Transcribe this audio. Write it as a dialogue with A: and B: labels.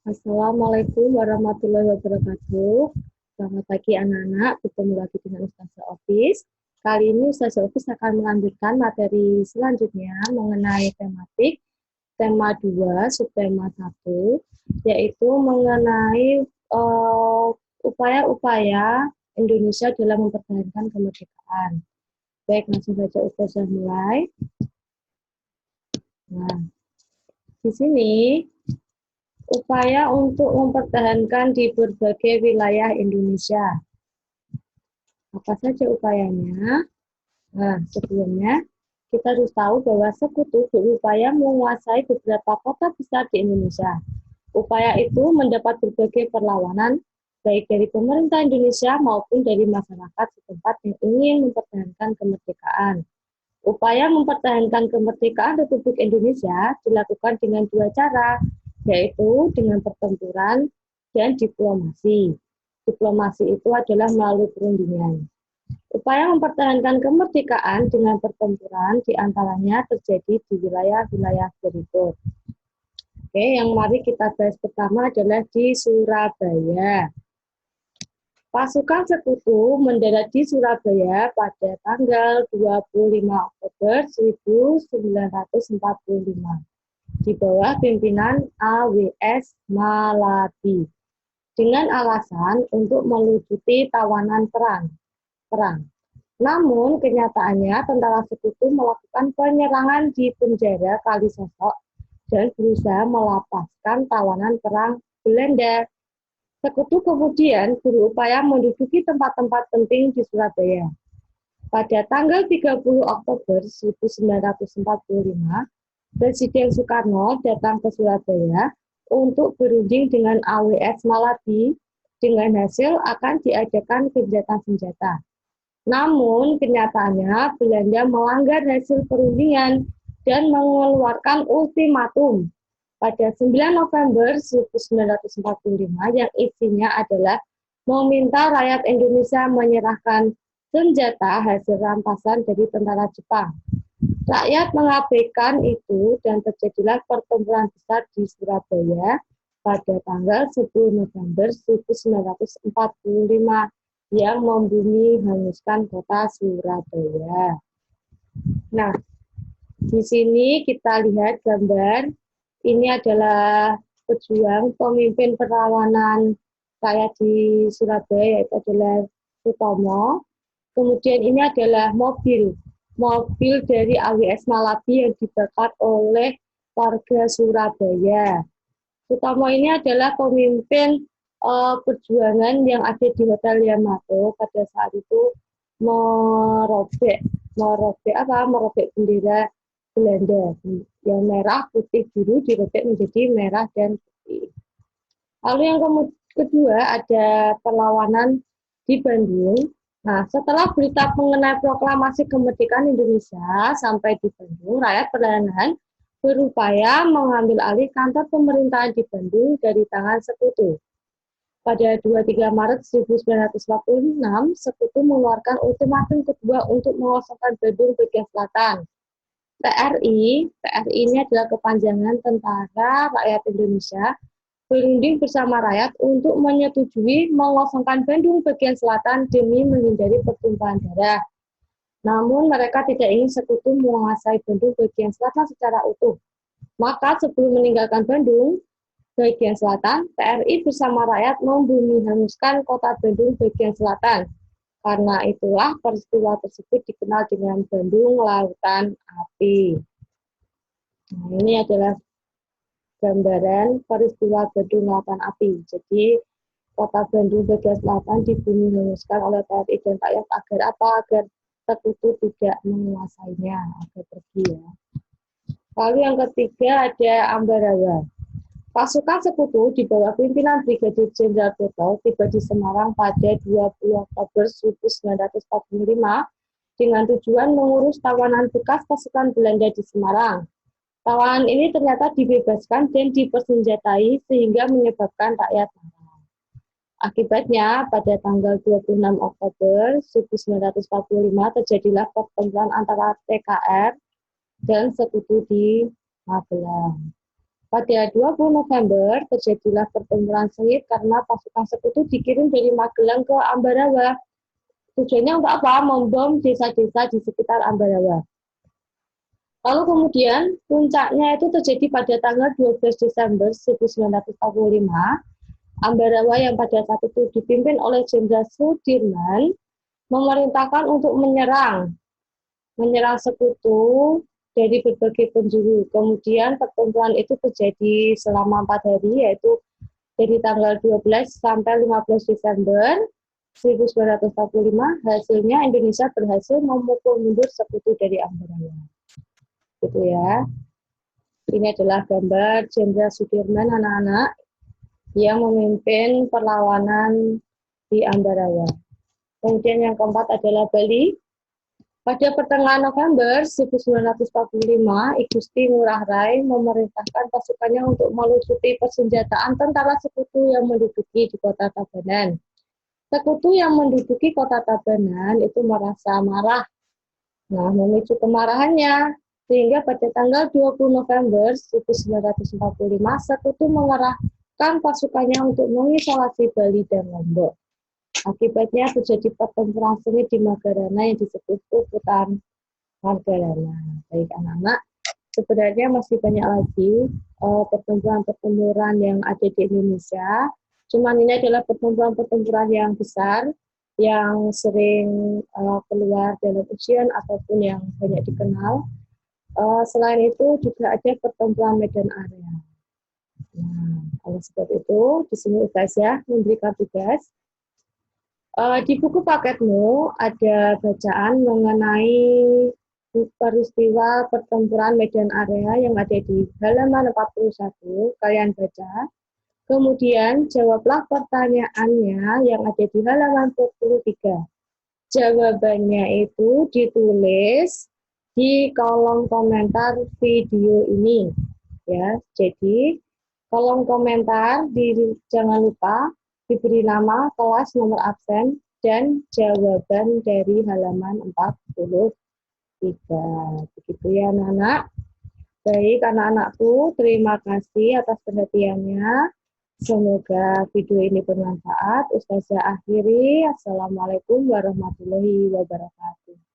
A: Assalamualaikum warahmatullahi wabarakatuh. Selamat pagi anak-anak, bertemu lagi dengan Ustazah Ofis. Kali ini Ustazah Ofis akan melanjutkan materi selanjutnya mengenai tematik tema 2, subtema 1, yaitu mengenai upaya-upaya Indonesia dalam mempertahankan kemerdekaan. Baik, langsung saja Ustazah mulai. Nah, di sini upaya untuk mempertahankan di berbagai wilayah Indonesia. Apa saja upayanya? Nah, sebelumnya kita harus tahu bahwa sekutu berupaya menguasai beberapa kota besar di Indonesia. Upaya itu mendapat berbagai perlawanan, baik dari pemerintah Indonesia maupun dari masyarakat setempat yang ingin mempertahankan kemerdekaan. Upaya mempertahankan kemerdekaan Republik Indonesia dilakukan dengan dua cara, yaitu dengan pertempuran dan diplomasi. Diplomasi itu adalah melalui perundingan. Upaya mempertahankan kemerdekaan dengan pertempuran diantaranya terjadi di wilayah-wilayah berikut. Oke, yang mari kita bahas pertama adalah di Surabaya. Pasukan sekutu mendarat di Surabaya pada tanggal 25 Oktober 1945 di bawah pimpinan AWS Malabi dengan alasan untuk melucuti tawanan perang. Namun kenyataannya tentara sekutu melakukan penyerangan di penjara Kalisosok dan berusaha melepaskan tawanan perang Belanda. Sekutu kemudian berupaya menduduki tempat-tempat penting di Surabaya. Pada tanggal 30 Oktober 1945, Presiden Soekarno datang ke Surabaya untuk berunding dengan AWS Malabi dengan hasil akan diadakan gencatan senjata. Namun kenyataannya Belanda melanggar hasil perundingan dan mengeluarkan ultimatum pada 9 November 1945 yang isinya adalah meminta rakyat Indonesia menyerahkan senjata hasil rampasan dari tentara Jepang. Rakyat mengabaikan itu dan terjadilah pertempuran besar di Surabaya pada tanggal 10 November 1945 yang membumi hanguskan kota Surabaya. Nah, di sini kita lihat gambar. Ini adalah pejuang pemimpin perlawanan rakyat di Surabaya, yaitu adalah Sutomo. Kemudian ini adalah mobil dari AWS Malabi yang dibakar oleh warga Surabaya. Sutomo ini adalah pemimpin perjuangan yang ada di Hotel Yamato pada saat itu merobek bendera Belanda yang merah, putih, biru dirobek menjadi merah dan putih. Lalu yang kedua ada perlawanan di Bandung. Nah, setelah berita mengenai proklamasi kemerdekaan Indonesia sampai di Bandung, rakyat perlahan-lahan berupaya mengambil alih kantor pemerintahan di Bandung dari tangan sekutu. Pada 23 Maret 1946, sekutu mengeluarkan ultimatum kedua untuk mengosongkan Bandung bagian selatan. TRI ini adalah kepanjangan Tentara Rakyat Indonesia, berunding bersama rakyat untuk menyetujui mengosongkan Bandung bagian selatan demi menghindari pertumpahan darah. Namun mereka tidak ingin sekutu menguasai Bandung bagian selatan secara utuh. Maka sebelum meninggalkan Bandung bagian selatan, TRI bersama rakyat membumi hanguskan kota Bandung bagian selatan. Karena itulah peristiwa tersebut dikenal dengan Bandung Lautan Api. Nah, ini adalah gambaran peristiwa Bandung Lautan Api. Jadi kota Bandung bagian selatan dibumi hanguskan oleh TRI dan rakyat agar apa? Agar sekutu tidak menguasainya, agar pergi ya. Lalu yang ketiga ada Ambarawa. Pasukan sekutu di bawah pimpinan Brigadir Jenderal Botol tiba di Semarang pada 20 Oktober 1945 dengan tujuan mengurus tawanan bekas pasukan Belanda di Semarang. Tawanan ini ternyata dibebaskan dan dipersenjatai sehingga menyebabkan rakyat marah. Akibatnya pada tanggal 26 Oktober 1945 terjadilah pertempuran antara TKR dan sekutu di Magelang. Pada 20 November terjadilah pertempuran sengit karena pasukan sekutu dikirim dari Magelang ke Ambarawa. Tujuannya untuk apa? Membom desa-desa di sekitar Ambarawa. Lalu kemudian puncaknya itu terjadi pada tanggal 12 Desember 1945. Ambarawa yang pada saat itu dipimpin oleh Jenderal Sudirman memerintahkan untuk menyerang sekutu dari berbagai penjuru. Kemudian pertempuran itu terjadi selama 4 hari, yaitu dari tanggal 12 sampai 15 Desember 1945. Hasilnya Indonesia berhasil memukul mundur sekutu dari Ambarawa. Gitu ya. Ini adalah gambar Jenderal Sudirman, anak-anak, yang memimpin perlawanan di Ambarawa. Kemudian yang keempat adalah Bali. Pada pertengahan November 1945, I Gusti Ngurah Rai memerintahkan pasukannya untuk melucuti persenjataan tentara sekutu yang menduduki di kota Tabanan. Sekutu yang menduduki kota Tabanan itu merasa marah. Nah, memicu kemarahannya, sehingga pada tanggal 20 November 1945, sekutu mengerahkan pasukannya untuk mengisolasi Bali dan Lombok. Akibatnya terjadi pertempuran sengit di Magarana yang disebut Puputan Magarana. Baik anak-anak, sebenarnya masih banyak lagi pertempuran-pertempuran yang ada di Indonesia. Cuman ini adalah pertempuran-pertempuran yang besar, yang sering keluar dalam ujian ataupun yang banyak dikenal. Selain itu juga ada pertempuran medan area. Nah, oleh sebab itu, di sini Ustaz ya memberikan tugas. Di buku paketmu ada bacaan mengenai peristiwa pertempuran medan area yang ada di halaman 41. Kalian baca. Kemudian jawablah pertanyaannya yang ada di halaman 43. Jawabannya itu ditulis di kolom komentar video ini. Ya, jadi kolom komentar jangan lupa diberi nama, kelas, nomor absen, dan jawaban dari halaman 43. Begitu ya anak-anak. Baik anak-anakku, terima kasih atas perhatiannya. Semoga video ini bermanfaat. Ustazah akhiri. Assalamualaikum warahmatullahi wabarakatuh.